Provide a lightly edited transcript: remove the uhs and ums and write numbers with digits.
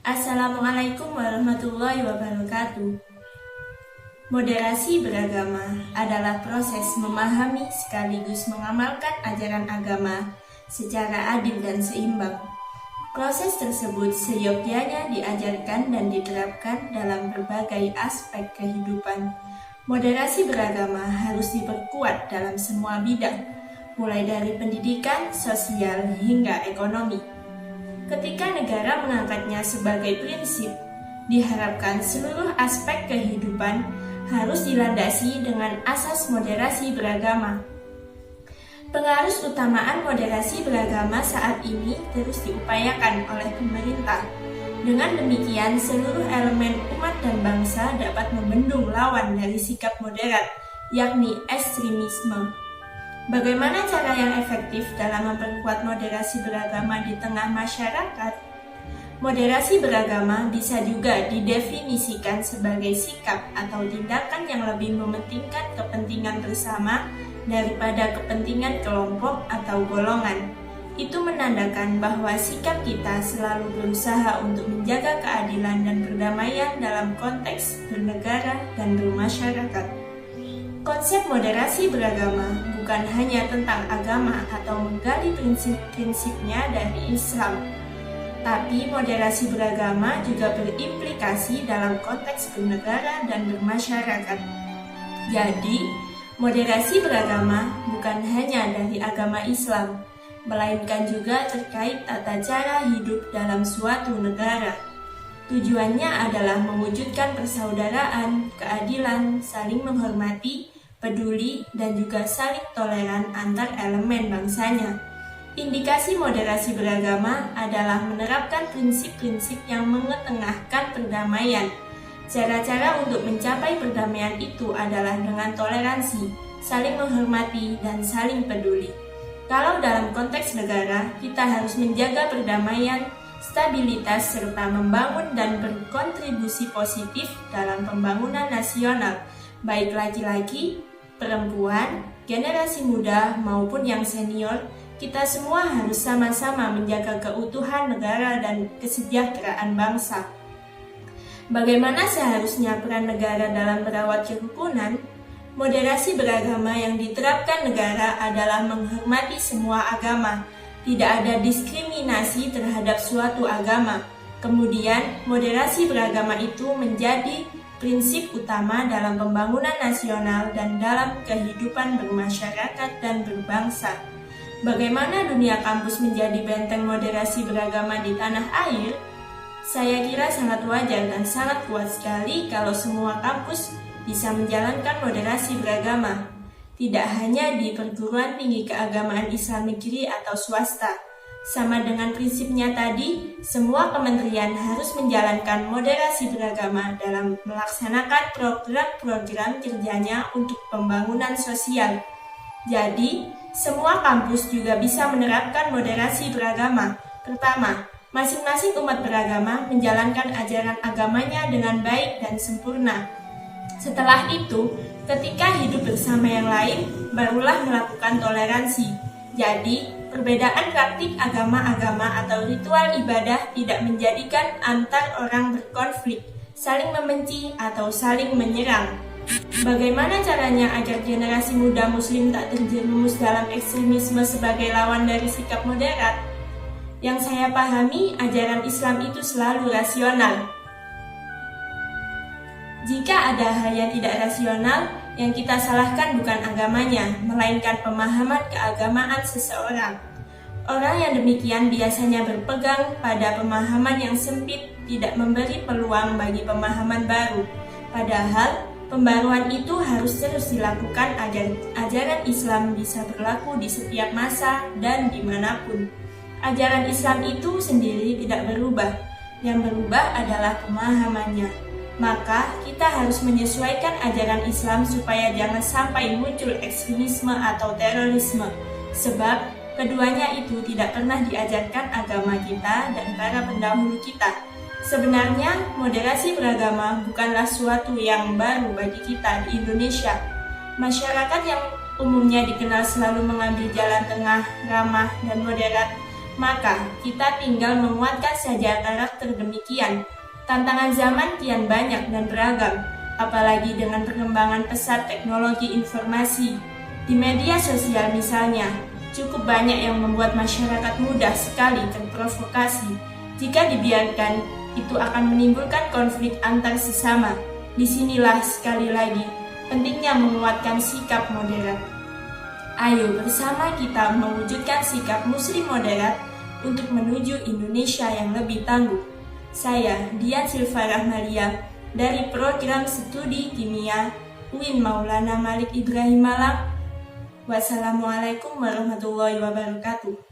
Assalamualaikum warahmatullahi wabarakatuh. Moderasi beragama adalah proses memahami sekaligus mengamalkan ajaran agama secara adil dan seimbang. Proses tersebut seyogyanya diajarkan dan diterapkan dalam berbagai aspek kehidupan. Moderasi beragama harus diperkuat dalam semua bidang, mulai dari pendidikan, sosial, hingga ekonomi. Ketika negara mengangkatnya sebagai prinsip, diharapkan seluruh aspek kehidupan harus dilandasi dengan asas moderasi beragama. Pengarus utamaan moderasi beragama saat ini terus diupayakan oleh pemerintah. Dengan demikian, seluruh elemen umat dan bangsa dapat membendung lawan dari sikap moderat, yakni ekstremisme. Bagaimana cara yang efektif dalam memperkuat moderasi beragama di tengah masyarakat? Moderasi beragama bisa juga didefinisikan sebagai sikap atau tindakan yang lebih mementingkan kepentingan bersama daripada kepentingan kelompok atau golongan. Itu menandakan bahwa sikap kita selalu berusaha untuk menjaga keadilan dan perdamaian dalam konteks bernegara dan bermasyarakat. Konsep moderasi beragama bukan hanya tentang agama atau menggali prinsip-prinsipnya dari Islam, tapi moderasi beragama juga berimplikasi dalam konteks bernegara dan bermasyarakat. Jadi, moderasi beragama bukan hanya dari agama Islam, melainkan juga terkait tata cara hidup dalam suatu negara. Tujuannya adalah mewujudkan persaudaraan, keadilan, saling menghormati, peduli, dan juga saling toleran antar elemen bangsanya. Indikasi moderasi beragama adalah menerapkan prinsip-prinsip yang mengetengahkan perdamaian. Cara-cara untuk mencapai perdamaian itu adalah dengan toleransi, saling menghormati, dan saling peduli. Kalau dalam konteks negara, kita harus menjaga perdamaian, stabilitas, serta membangun dan berkontribusi positif dalam pembangunan nasional, baik laki-laki, perempuan, generasi muda, maupun yang senior. Kita semua harus sama-sama menjaga keutuhan negara dan kesejahteraan bangsa. Bagaimana seharusnya peran negara dalam merawat kerukunan? Moderasi beragama yang diterapkan negara adalah menghormati semua agama. Tidak ada diskriminasi terhadap suatu agama. Kemudian, moderasi beragama itu menjadi prinsip utama dalam pembangunan nasional dan dalam kehidupan bermasyarakat dan berbangsa. Bagaimana dunia kampus menjadi benteng moderasi beragama di tanah air? Saya kira sangat wajar dan sangat kuat sekali kalau semua kampus bisa menjalankan moderasi beragama. Tidak hanya di perguruan tinggi keagamaan Islam negeri atau swasta. Sama dengan prinsipnya tadi, semua kementerian harus menjalankan moderasi beragama dalam melaksanakan program-program kerjanya untuk pembangunan sosial. Jadi, semua kampus juga bisa menerapkan moderasi beragama. Pertama, masing-masing umat beragama menjalankan ajaran agamanya dengan baik dan sempurna. Setelah itu, ketika hidup bersama yang lain, barulah melakukan toleransi. Jadi, perbedaan praktik agama-agama atau ritual ibadah tidak menjadikan antar orang berkonflik, saling membenci, atau saling menyerang. Bagaimana caranya agar generasi muda muslim tak terjerumus dalam ekstremisme sebagai lawan dari sikap moderat? Yang saya pahami, ajaran Islam itu selalu rasional. Jika ada hal yang tidak rasional, yang kita salahkan bukan agamanya, melainkan pemahaman keagamaan seseorang. Orang yang demikian biasanya berpegang pada pemahaman yang sempit, tidak memberi peluang bagi pemahaman baru. Padahal, pembaruan itu harus terus dilakukan agar ajaran Islam bisa berlaku di setiap masa dan dimanapun. Ajaran Islam itu sendiri tidak berubah, yang berubah adalah pemahamannya. Maka kita harus menyesuaikan ajaran Islam supaya jangan sampai muncul ekstremisme atau terorisme. Sebab keduanya itu tidak pernah diajarkan agama kita dan para pendahulu kita. Sebenarnya moderasi beragama bukanlah suatu yang baru bagi kita di Indonesia. Masyarakat yang umumnya dikenal selalu mengambil jalan tengah, ramah, dan moderat Maka, kita tinggal menguatkan saja karakter demikian. Tantangan zaman kian banyak dan beragam, apalagi dengan perkembangan pesat teknologi informasi. Di media sosial misalnya, cukup banyak yang membuat masyarakat mudah sekali terprovokasi. Jika dibiarkan, itu akan menimbulkan konflik antar sesama. Disinilah sekali lagi pentingnya menguatkan sikap moderat. Ayo bersama kita mewujudkan sikap muslim moderat untuk menuju Indonesia yang lebih tangguh. Saya Dian Silva Rahmalia dari Program Studi Kimia UIN Maulana Malik Ibrahim Malang. Wassalamualaikum warahmatullahi wabarakatuh.